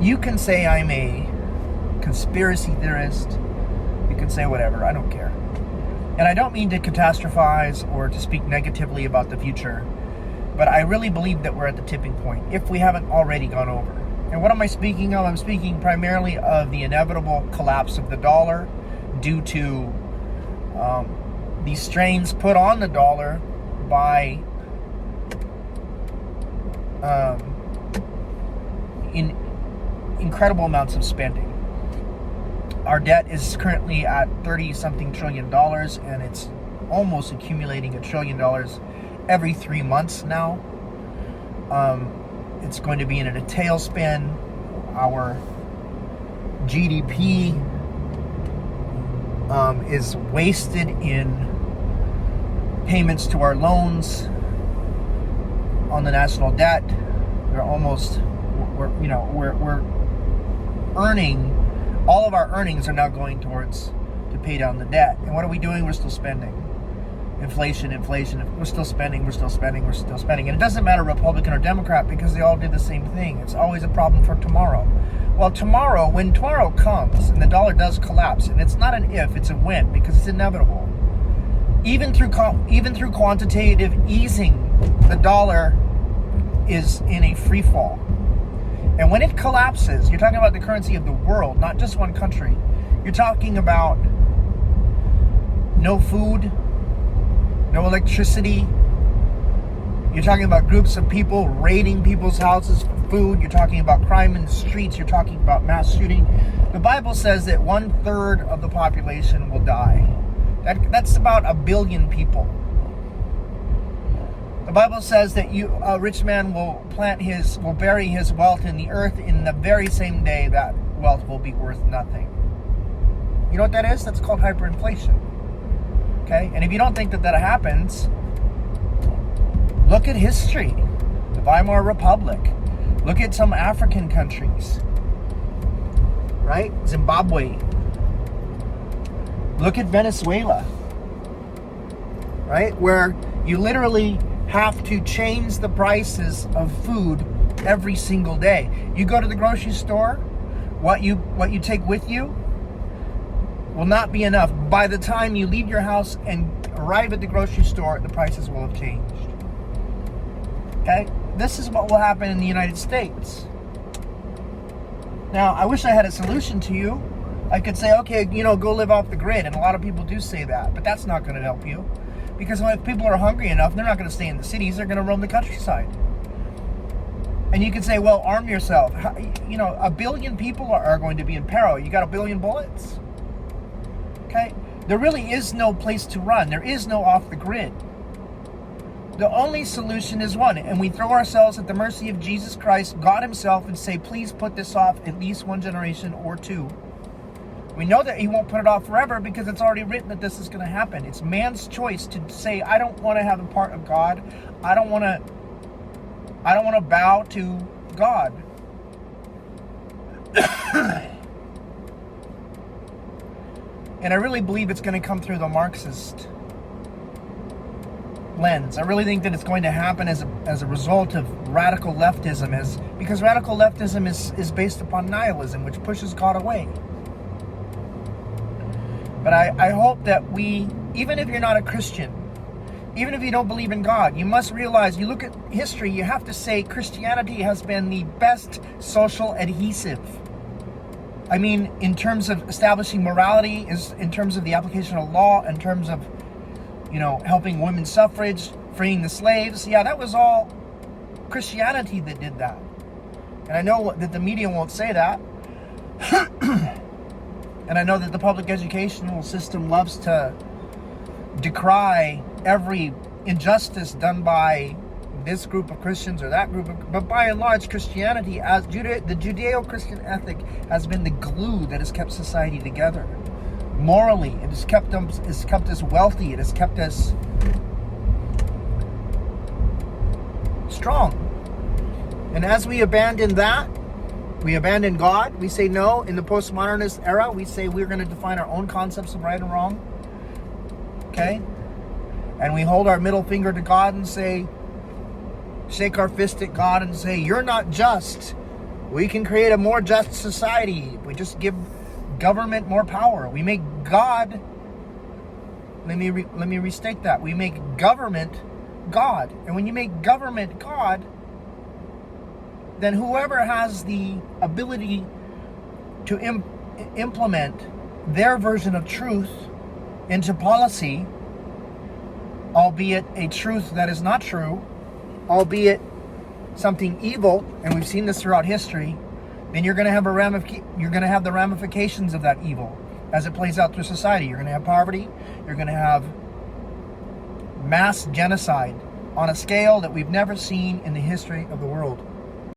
You can say I'm a conspiracy theorist. You can say whatever. I don't care. And I don't mean to catastrophize or to speak negatively about the future, but I really believe that we're at the tipping point, if we haven't already gone over. And what am I speaking of? I'm speaking primarily of the inevitable collapse of the dollar due to these strains put on the dollar by incredible amounts of spending. Our debt is currently at $30-something trillion, and it's almost accumulating $1 trillion every 3 months now. It's going to be in a tailspin. Our GDP is wasted in payments to our loans on the national debt. We're earning, all of our earnings are now going towards to pay down the debt. And what are we doing? We're still spending. Inflation. We're still spending. And it doesn't matter Republican or Democrat, because they all do the same thing. It's always a problem for tomorrow. Well, when tomorrow comes and the dollar does collapse, and it's not an if, it's a when, because it's inevitable. Even through quantitative easing, the dollar is in a free fall. And when it collapses, you're talking about the currency of the world, not just one country. You're talking about no food, no electricity. You're talking about groups of people raiding people's houses for food. You're talking about crime in the streets. You're talking about mass shooting. The Bible says that 1/3 of the population will die. That's about 1 billion people. The Bible says that a rich man will bury his wealth in the earth, in the very same day that wealth will be worth nothing. You know what that is? That's called hyperinflation. Okay? And if you don't think that happens, look at history. The Weimar Republic. Look at some African countries. Right? Zimbabwe. Look at Venezuela. Right? Where you literally have to change the prices of food every single day. You go to the grocery store, what you take with you will not be enough. By the time you leave your house and arrive at the grocery store, the prices will have changed. Okay? This is what will happen in the United States. Now, I wish I had a solution to you. I could say, okay, go live off the grid. And a lot of people do say that, but that's not going to help you. Because if people are hungry enough, they're not going to stay in the cities. They're going to roam the countryside. And you can say, well, arm yourself. 1 billion people are going to be in peril. You got 1 billion bullets? Okay? There really is no place to run. There is no off the grid. The only solution is one. And we throw ourselves at the mercy of Jesus Christ, God himself, and say, please put this off at least one generation or two. We know that he won't put it off forever, because it's already written that this is going to happen. It's man's choice to say, I don't want to have a part of God. I don't want to bow to God. And I really believe it's going to come through the Marxist lens. I really think that it's going to happen as a result of radical leftism, because radical leftism is based upon nihilism, which pushes God away. But I hope that even if you're not a Christian, even if you don't believe in God, you must realize, you look at history, you have to say Christianity has been the best social adhesive. I mean, in terms of establishing morality, in terms of the application of law, in terms of, helping women's suffrage, freeing the slaves. Yeah, that was all Christianity that did that. And I know that the media won't say that. And I know that the public educational system loves to decry every injustice done by this group of Christians or that group but by and large, Christianity, as the Judeo-Christian ethic, has been the glue that has kept society together. Morally, it has kept us wealthy. It has kept us strong. And as we abandon that, we abandon God. We say no. In the postmodernist era, we say we're going to define our own concepts of right and wrong. Okay? And we hold our middle finger to God and say, shake our fist at God and say, you're not just. We can create a more just society if we just give government more power. We make God, let me restate that. We make government God. And when you make government God, then whoever has the ability to implement their version of truth into policy, albeit a truth that is not true, albeit something evil, and we've seen this throughout history, then you're going to have the ramifications of that evil as it plays out through society. You're going to have poverty. You're going to have mass genocide on a scale that we've never seen in the history of the world.